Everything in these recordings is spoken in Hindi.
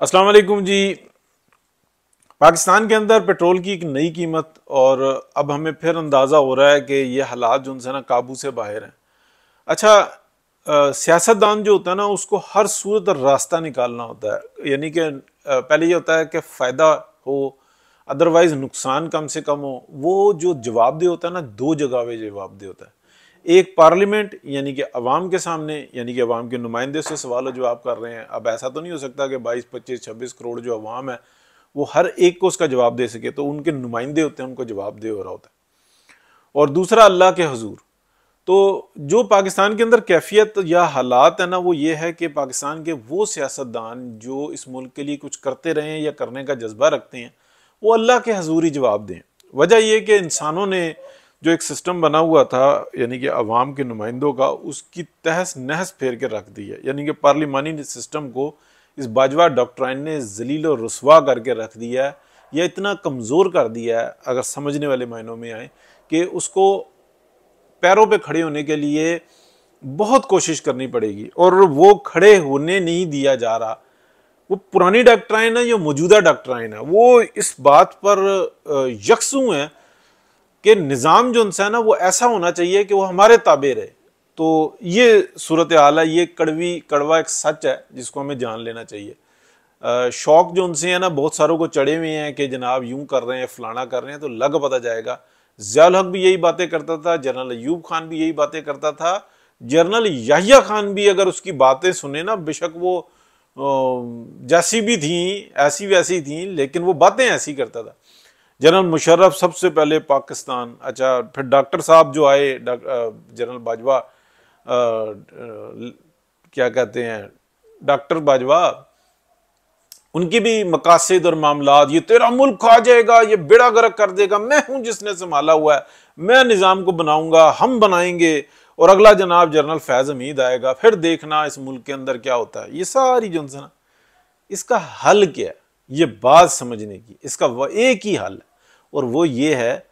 अस्सलाम वालेकुम जी। पाकिस्तान के अंदर पेट्रोल की एक नई कीमत और अब हमें फिर अंदाज़ा हो रहा है कि ये हालात जो उनसे ना काबू से बाहर हैं। अच्छा, सियासतदान जो होता है ना उसको हर सूरत रास्ता निकालना होता है। यानी कि पहले ये होता है कि फ़ायदा हो, अदरवाइज नुकसान कम से कम हो। वो जो जवाबदेह होता है ना, दो जगह पे जवाबदेह होता है। एक पार्लियामेंट यानी कि अवाम के सामने, यानी कि अवाम के नुमाइंदे से सवाल जवाब कर रहे हैं। अब ऐसा तो नहीं हो सकता कि 22, 25, 26 करोड़ जो अवाम है वो हर एक को उसका जवाब दे सके, तो उनके नुमाइंदे होते हैं, उनको जवाब दे हो रहा होता है। और दूसरा अल्लाह के हजूर। तो जो पाकिस्तान के अंदर कैफियत या हालात है ना, वो ये है कि पाकिस्तान के वो सियासतदान जो इस मुल्क के लिए कुछ करते रहे हैं या करने का जज्बा रखते हैं, वो अल्लाह के हजूर ही जवाब दें। वजह यह कि इंसानों ने जो एक सिस्टम बना हुआ था, यानी कि अवाम के नुमाइंदों का, उसकी तहस नहस फेर के रख दी है। यानी कि पार्लिमानी सिस्टम को इस बाजवा डॉक्ट्राइन ने जलील और रुसवा करके रख दिया है, या इतना कमज़ोर कर दिया है, अगर समझने वाले मायनों में आए, कि उसको पैरों पे खड़े होने के लिए बहुत कोशिश करनी पड़ेगी। और वो खड़े होने नहीं दिया जा रहा। वो पुरानी डॉक्ट्राइन है, जो मौजूदा डॉक्ट्राइन है, वो इस बात पर यकसू है कि निज़ाम जो उनसे है ना वो ऐसा होना चाहिए कि वो हमारे ताबे रहे। तो ये सूरत हाल है, ये कड़वा एक सच है जिसको हमें जान लेना चाहिए। शौक जो उनसे है ना बहुत सारों को चढ़े हुए हैं कि जनाब यूं कर रहे हैं, फलाना कर रहे हैं, तो लग पता जाएगा। ज़ियाउल हक भी यही बातें करता था, जनरल अयूब खान भी यही बातें करता था, जनरल याहिया खान भी अगर उसकी बातें सुने ना, बेशक वो जैसी भी थी ऐसी वैसी थी, लेकिन वो बातें ऐसी करता था। जनरल मुशर्रफ सबसे पहले पाकिस्तान, अच्छा फिर डॉक्टर साहब जो आए, जनरल बाजवा, क्या कहते हैं, डॉक्टर बाजवा, उनकी भी मकासद और मामलात, ये तेरा मुल्क खा जाएगा, ये बेड़ा गर्क कर देगा, मैं हूं जिसने संभाला हुआ है, मैं निज़ाम को बनाऊंगा, हम बनाएंगे। और अगला जनाब जनरल फैज हमीद आएगा, फिर देखना इस मुल्क के अंदर क्या होता है। ये सारी जो ना, इसका हल क्या है, ये बात समझने की, इसका एक ही हल है, और वो ये है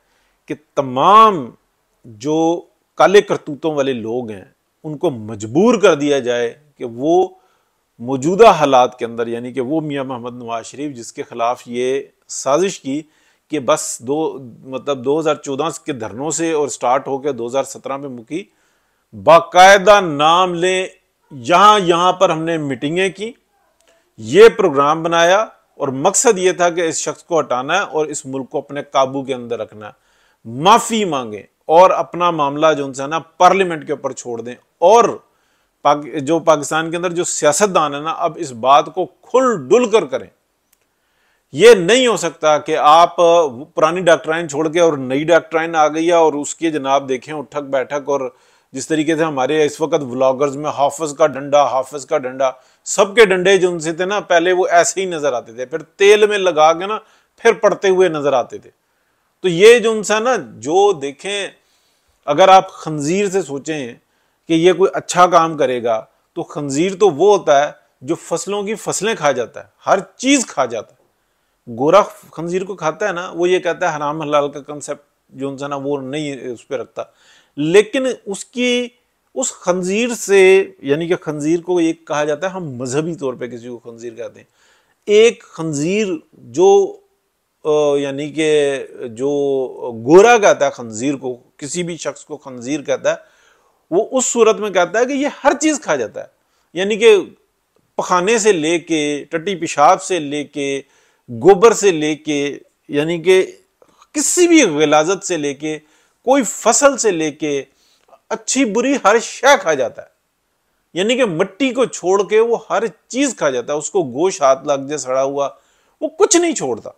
कि तमाम जो काले करतूतों वाले लोग हैं उनको मजबूर कर दिया जाए कि वो मौजूदा हालात के अंदर, यानी कि वो मियाँ मोहम्मद नवाज शरीफ जिसके खिलाफ ये साजिश की कि बस 2014 के धरनों से और स्टार्ट होकर 2017 में मुकी, बाकायदा नाम लें, यहां पर हमने मीटिंगें की, ये प्रोग्राम बनाया, और मकसद ये था कि इस शख्स को हटाना है और इस मुल्क को अपने काबू के अंदर रखना है। माफी मांगे और अपना मामला जो उनसे ना पार्लियामेंट के ऊपर छोड़ दें। और जो पाकिस्तान के अंदर जो सियासतदान है ना, अब इस बात को खुल डुल कर करें। यह नहीं हो सकता कि आप पुरानी डॉक्ट्राइन छोड़ के और नई डॉक्ट्राइन आ गई है और उसके जनाब देखें उठक बैठक, और जिस तरीके से हमारे इस वक्त व्लॉगर्स में हाफिज का डंडा, हाफिज का डंडा, सबके डंडे जो उनसे थे ना पहले वो ऐसे ही नजर आते थे, फिर तेल में लगा के ना फिर पड़ते हुए नजर आते थे। तो ये जो उनसे ना, जो देखें, अगर आप खंजीर से सोचें कि ये कोई अच्छा काम करेगा, तो खंजीर तो वो होता है जो फसलों की फसलें खा जाता है, हर चीज खा जाता है। गोरा खंजीर को खाता है ना, वो ये कहता है हराम हलाल का कंसेप्ट जो उनसे ना वो नहीं उस पर रखता। लेकिन उस खंजीर से, यानी कि खंजीर को एक कहा जाता है, हम मजहबी तौर पे किसी को खंजीर कहते हैं। एक खंजीर जो यानी कि जो गोरा कहता है खंजीर को, किसी भी शख्स को खंजीर कहता है, वो उस सूरत में कहता है कि ये हर चीज खा जाता है। यानी कि पखाने से लेके, टट्टी पेशाब से लेके, गोबर से लेके, यानी कि किसी भी गिलाजत से लेके, कोई फसल से लेके, अच्छी बुरी हर शय खा जाता है। यानी कि मिट्टी को छोड़ के वो हर चीज खा जाता है। उसको गोश्त हाथ लग जाए सड़ा हुआ, वो कुछ नहीं छोड़ता,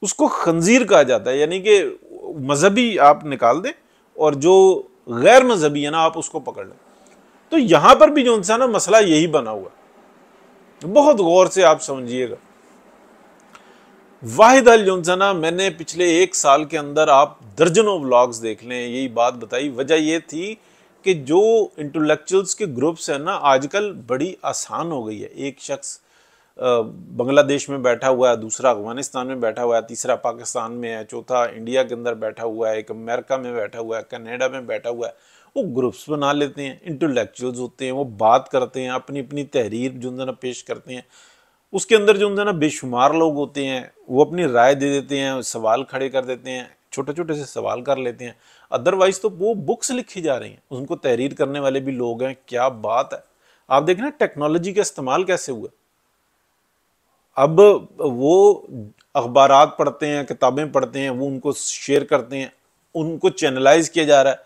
उसको खंजीर कहा जाता है। यानी कि मजहबी आप निकाल दें और जो गैर मजहबी है ना आप उसको पकड़ लें। तो यहां पर भी जो ना मसला यही बना हुआ, बहुत गौर से आप समझिएगा। वाहिद अल जो ना, मैंने पिछले 1 साल के अंदर आप दर्जनों व्लॉग्स देख लें, यही बात बताई। वजह यह थी कि जो इंटेलेक्चुअल्स के ग्रुप्स हैं ना, आजकल बड़ी आसान हो गई है। एक शख्स बांग्लादेश में बैठा हुआ है, दूसरा अफगानिस्तान में बैठा हुआ है, तीसरा पाकिस्तान में है, चौथा इंडिया के अंदर बैठा हुआ है, एक अमेरिका में बैठा हुआ है, कनाडा में बैठा हुआ है। वो ग्रुप्स बना लेते हैं, इंटेलेक्चुअल्स होते हैं, वो बात करते हैं, अपनी अपनी तहरीर जो ना पेश करते हैं। उसके अंदर जो होता है ना, बेशुमार लोग होते हैं, वो अपनी राय दे देते हैं, सवाल खड़े कर देते हैं, छोटे छोटे से सवाल कर लेते हैं। अदरवाइज तो वो बुक्स लिखी जा रही हैं, उनको तहरीर करने वाले भी लोग हैं। क्या बात है। आप देखें ना टेक्नोलॉजी का इस्तेमाल कैसे हुआ। अब वो अखबारात पढ़ते हैं, किताबें पढ़ते हैं, वो उनको शेयर करते हैं, उनको चैनलाइज किया जा रहा है।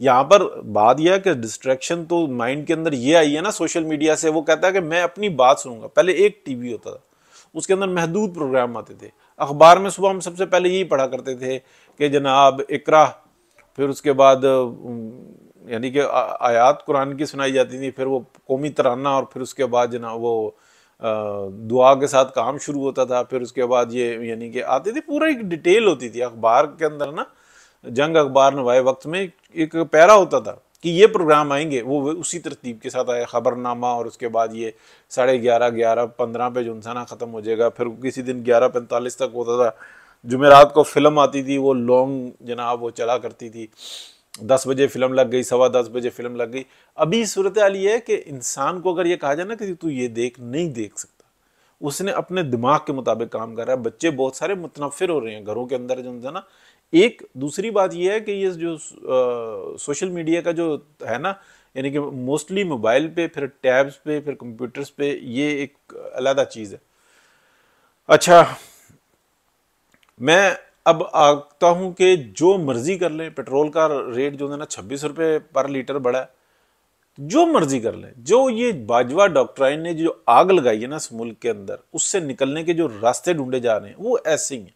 यहां पर बात यह है कि डिस्ट्रैक्शन तो माइंड के अंदर ये आई है ना सोशल मीडिया से। वो कहता है कि मैं अपनी बात सुनूंगा। पहले एक टीवी होता था, उसके अंदर महदूद प्रोग्राम आते थे। अखबार में सुबह हम सबसे पहले यही पढ़ा करते थे कि जनाब इकरा, फिर उसके बाद यानी कि आयात कुरान की सुनाई जाती थी, फिर वो कौमी तराना, और फिर उसके बाद जनाब वो दुआ के साथ काम शुरू होता था। फिर उसके बाद ये यानी कि आती थी, पूरा एक डिटेल होती थी अखबार के अंदर ना। जंग अखबार नवाए वक्त में एक पैरा होता था कि ये प्रोग्राम आएंगे, वो उसी तरतीब के साथ आए, खबरनामा, और उसके बाद ये 11:30 11:15 पे जो ना ख़त्म हो जाएगा। फिर किसी दिन 11:45 तक होता था। जुमेरात को फिल्म आती थी, वो लॉन्ग जनाब वो चला करती थी। 10 बजे फिल्म लग गई, 10:15 बजे फिल्म लग गई। अभी सूरत हाल ये है कि इंसान को अगर ये कहा जाए ना कि तू ये देख, नहीं देख सकता। उसने अपने दिमाग के मुताबिक काम कर रहा है। बच्चे बहुत सारे मुतनफिर हो रहे हैं घरों के अंदर जो है ना। एक दूसरी बात यह है कि ये जो सोशल मीडिया का जो है ना, यानी कि मोस्टली मोबाइल पे, फिर टैब्स पे, फिर कंप्यूटर्स पे, ये एक अलग चीज़ है। अच्छा, मैं अब आता हूं कि जो मर्जी कर लें। पेट्रोल का रेट जो है ना 26 रुपये पर लीटर बढ़ा है। जो मर्जी कर लें। जो ये बाजवा डॉक्ट्राइन ने जो आग लगाई है ना इस मुल्क के अंदर, उससे निकलने के जो रास्ते ढूंढे जा रहे हैं वो ऐसे ही हैं।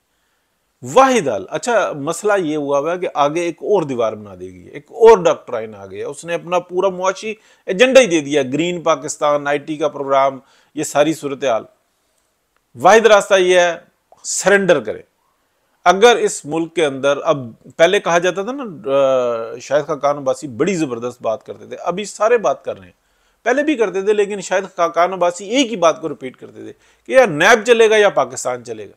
वाहिद हल। अच्छा, मसला ये हुआ है कि आगे एक और दीवार बना देगी, एक और डॉक्ट्राइन आ गया, उसने अपना पूरा मुआशी एजेंडा ही दे दिया। ग्रीन पाकिस्तान, IT का प्रोग्राम, ये सारी सूरत हाल। वाहिद रास्ता ये है, सरेंडर करें। अगर इस मुल्क के अंदर, अब पहले कहा जाता था ना, शाहिद खाकान अब्बासी बड़ी जबरदस्त बात करते थे, अभी सारे बात कर रहे हैं, पहले भी करते थे, लेकिन शाहिद खाकान अब्बासी एक ही बात को रिपीट करते थे कि या नैब चलेगा या पाकिस्तान चलेगा।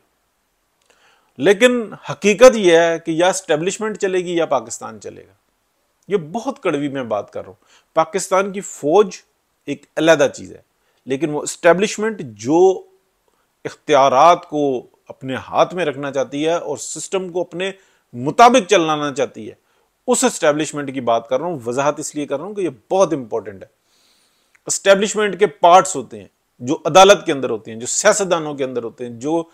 लेकिन हकीकत यह है कि या एस्टेब्लिशमेंट चलेगी या पाकिस्तान चलेगा। ये बहुत कड़वी मैं बात कर रहा हूं। पाकिस्तान की फौज एक अलग चीज है, लेकिन वो एस्टेब्लिशमेंट जो इख्तियारात को अपने हाथ में रखना चाहती है और सिस्टम को अपने मुताबिक चलाना चाहती है, उस एस्टेब्लिशमेंट की बात कर रहा हूं। वजाहत इसलिए कर रहा हूं कि ये बहुत इंपॉर्टेंट है। एस्टेब्लिशमेंट के पार्ट्स होते हैं जो अदालत के अंदर होते हैं, जो सियासतदानों के अंदर होते हैं, जो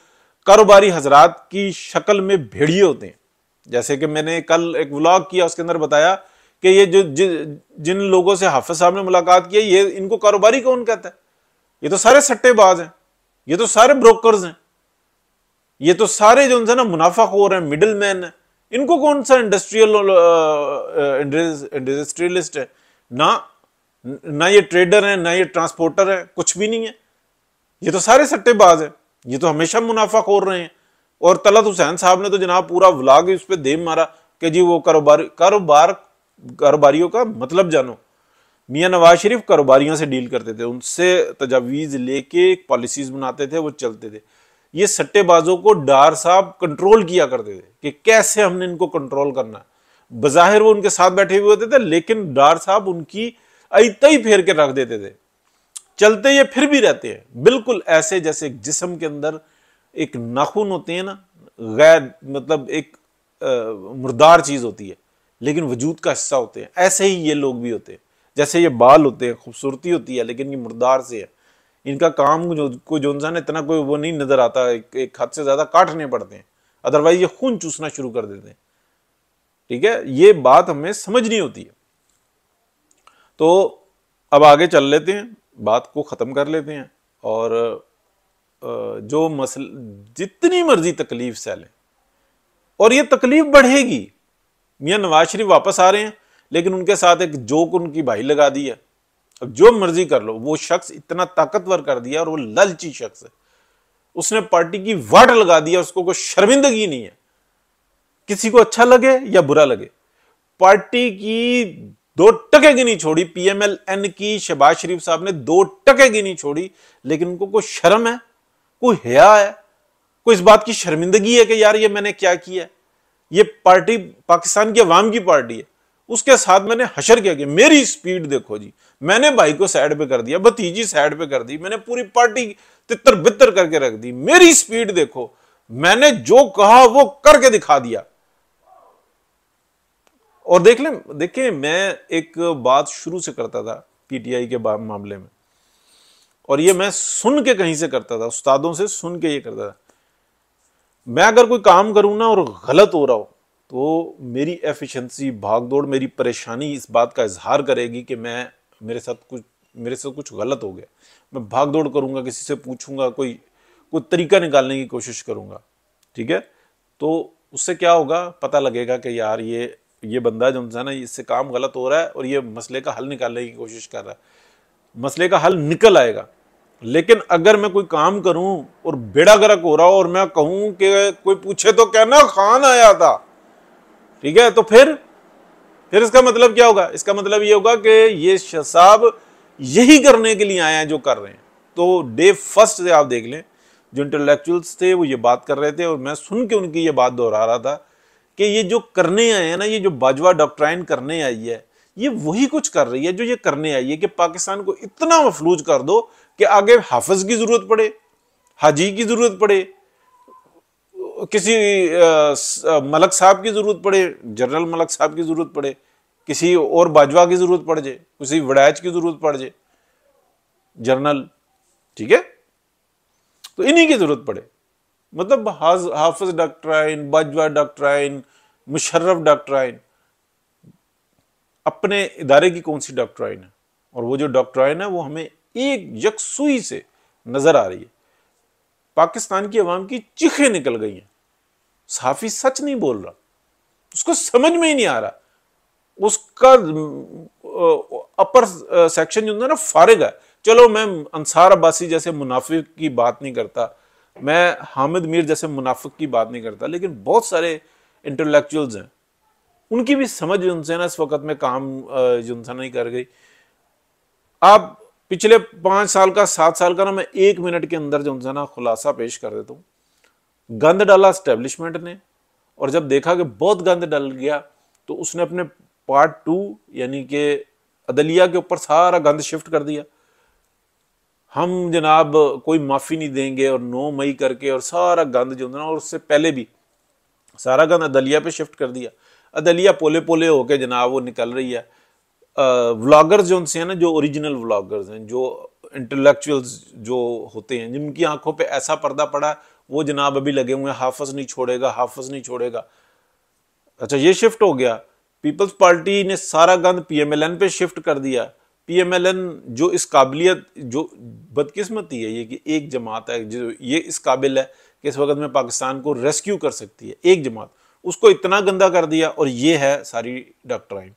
कारोबारी हजरात की शक्ल में भेड़िए होते हैं। जैसे कि मैंने कल एक व्लॉग किया, उसके अंदर बताया कि ये जो जिन लोगों से हाफिज साहब ने मुलाकात की, ये इनको कारोबारी कौन कहता है? ये तो सारे सट्टेबाज हैं, ये तो सारे ब्रोकर्स हैं, ये तो सारे जो उनसे ना मुनाफाखोर हैं, मिडिल मैन है। इनको कौन सा इंडस्ट्रियलिस्ट है? ना ये ट्रेडर है, ना ये ट्रांसपोर्टर है, कुछ भी नहीं है। ये तो सारे सट्टेबाज हैं, ये तो हमेशा मुनाफाखोर रहे हैं। और तलत हुसैन साहब ने तो जनाब पूरा व्लॉग ही उस पर देम मारा कि जी वो कारोबारियों का मतलब जानो। मियां नवाज शरीफ कारोबारियों से डील करते थे, उनसे तजावीज लेके पॉलिसीज बनाते थे, वो चलते थे। ये सट्टेबाजों को डार साहब कंट्रोल किया करते थे कि कैसे हमने इनको कंट्रोल करना है। बजाहिर वो उनके साथ बैठे हुए होते थे, लेकिन डार साहब उनकी अतई फेर के रख देते थे। चलते ये फिर भी रहते हैं, बिल्कुल ऐसे जैसे जिस्म के अंदर एक नाखून होते हैं ना, गैर मतलब एक मुर्दार चीज होती है, लेकिन वजूद का हिस्सा होते हैं। ऐसे ही ये लोग भी होते हैं। जैसे ये बाल होते हैं, खूबसूरती होती है, लेकिन ये मुर्दार से है। इनका काम को जो इंसान इतना कोई वो नहीं नजर आता, एक हद से ज्यादा काटने पड़ते हैं, अदरवाइज ये खून चूसना शुरू कर देते हैं। ठीक है, ये बात हमें समझनी होती है। तो अब आगे चल लेते हैं, बात को खत्म कर लेते हैं। और जो मसल जितनी मर्जी तकलीफ सह और ये तकलीफ बढ़ेगी। मियां नवाज शरीफ वापस आ रहे हैं, लेकिन उनके साथ एक जोक उनकी भाई लगा दी है। अब जो मर्जी कर लो, वो शख्स इतना ताकतवर कर दिया और वो लालची शख्स है, उसने पार्टी की वाट लगा दिया, उसको कोई शर्मिंदगी नहीं है। किसी को अच्छा लगे या बुरा लगे, पार्टी की 2 टके की नहीं छोड़ी। PMLN की शहबाज शरीफ साहब ने 2 टके की नहीं छोड़ी, लेकिन उनको कोई शर्म है, कोई हया है, कोई इस बात की शर्मिंदगी है कि यार ये मैंने क्या किया। ये पार्टी पाकिस्तान की अवाम की पार्टी है, उसके साथ मैंने हशर क्या किया, मेरी स्पीड देखो जी, मैंने भाई को साइड पे कर दिया, भतीजी साइड पे कर दी, मैंने पूरी पार्टी तितर बितर करके रख दी। मेरी स्पीड देखो, मैंने जो कहा वो करके दिखा दिया। और देख लें, देखिए मैं एक बात शुरू से करता था पीटीआई के मामले में, और ये मैं सुन के कहीं से करता था, उस्तादों से सुन के ये करता था। मैं अगर कोई काम करूं ना और गलत हो रहा हो, तो मेरी एफिशिएंसी, भागदौड़, मेरी परेशानी इस बात का इजहार करेगी कि मेरे से कुछ गलत हो गया। मैं भागदौड़ करूंगा, किसी से पूछूंगा, कोई तरीका निकालने की कोशिश करूंगा, ठीक है। तो उससे क्या होगा, पता लगेगा कि यार ये बंदा जो है ना, इससे काम गलत हो रहा है और ये मसले का हल निकालने की कोशिश कर रहा है, मसले का हल निकल आएगा। लेकिन अगर मैं कोई काम करूं और बेड़ा गर्क हो रहा हो और मैं कहूं कि कोई पूछे तो कहना खान आया था, ठीक है, तो फिर इसका मतलब क्या होगा? इसका मतलब ये होगा कि ये साहब यही करने के लिए आए हैं जो कर रहे हैं। तो डे फर्स्ट से आप देख लें, जो इंटेलेक्चुअल्स थे वो ये बात कर रहे थे और मैं सुन के उनकी ये बात दोहरा रहा था कि ये जो करने आए हैं ना, ये जो बाजवा डॉक्ट्राइन करने आई है, ये वही कुछ कर रही है जो ये करने आई है कि पाकिस्तान को इतना मफलूज कर दो कि आगे हाफिज की जरूरत पड़े, हाजी की जरूरत पड़े, किसी मलक साहब की जरूरत पड़े, जनरल मलक साहब की जरूरत पड़े, किसी और बाजवा की जरूरत पड़ जाए, किसी वड़ैच की जरूरत पड़ जाए, जनरल, ठीक है, तो इन्हीं की जरूरत पड़े। मतलब Hafiz doctrine, Bajwa doctrine, Musharraf doctrine, अपने इदारे की कौन सी डॉक्ट्राइन है? और वो जो डॉक्ट्राइन है वो हमें एक यकसुई से नजर आ रही है। पाकिस्तान की अवाम की चीखें निकल गई हैं। सहाफी सच नहीं बोल रहा, उसको समझ में ही नहीं आ रहा, उसका अपर सेक्शन जो है ना फारिग है। चलो मैं अंसार अब्बासी जैसे मुनाफिक की बात नहीं करता, मैं हामिद मीर जैसे मुनाफिक की बात नहीं करता, लेकिन बहुत सारे इंटेलेक्चुअल्स हैं, उनकी भी समझ उनसे ना इस वक्त में काम जो उनसे नहीं कर गई। आप पिछले 5 साल का, 7 साल का ना मैं 1 मिनट के अंदर जो उनसे ना खुलासा पेश कर देता हूँ। गंद डाला एस्टेब्लिशमेंट ने, और जब देखा कि बहुत गंद डल गया तो उसने अपने पार्ट 2 यानी कि अदलिया के ऊपर सारा गंद शिफ्ट कर दिया। हम जनाब कोई माफी नहीं देंगे और 9 मई करके और सारा गंद जो ना, और उससे पहले भी सारा गंद अदलिया पे शिफ्ट कर दिया। अदलिया पोले पोले होके जनाब वो निकल रही है। व्लॉगर्स जो उनसे हैं ना, जो ओरिजिनल व्लॉगर्स हैं, जो इंटेलेक्चुअल्स जो होते हैं, जिनकी आंखों पे ऐसा पर्दा पड़ा, वो जनाब अभी लगे हुए हैं हाफिज नहीं छोड़ेगा, हाफिज नहीं छोड़ेगा। अच्छा, ये शिफ्ट हो गया। पीपल्स पार्टी ने सारा गंद पीएमएलएन पे शिफ्ट कर दिया। पीएमएलएन जो इस काबिलियत, जो बदकिस्मती है ये कि एक जमात है जो ये इस काबिल है कि इस वक्त में पाकिस्तान को रेस्क्यू कर सकती है, एक जमात, उसको इतना गंदा कर दिया। और ये है सारी डॉक्ट्राइन,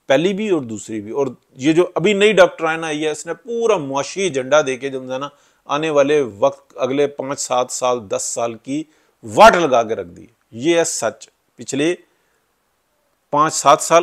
पहली भी और दूसरी भी। और ये जो अभी नई डॉक्ट्राइन आई है, इसने पूरा मुआशी एजेंडा देके जो है ना, आने वाले वक्त अगले 5, 7 साल, 10 साल की वाट लगा के रख दी। ये है सच। पिछले 5, 7 साल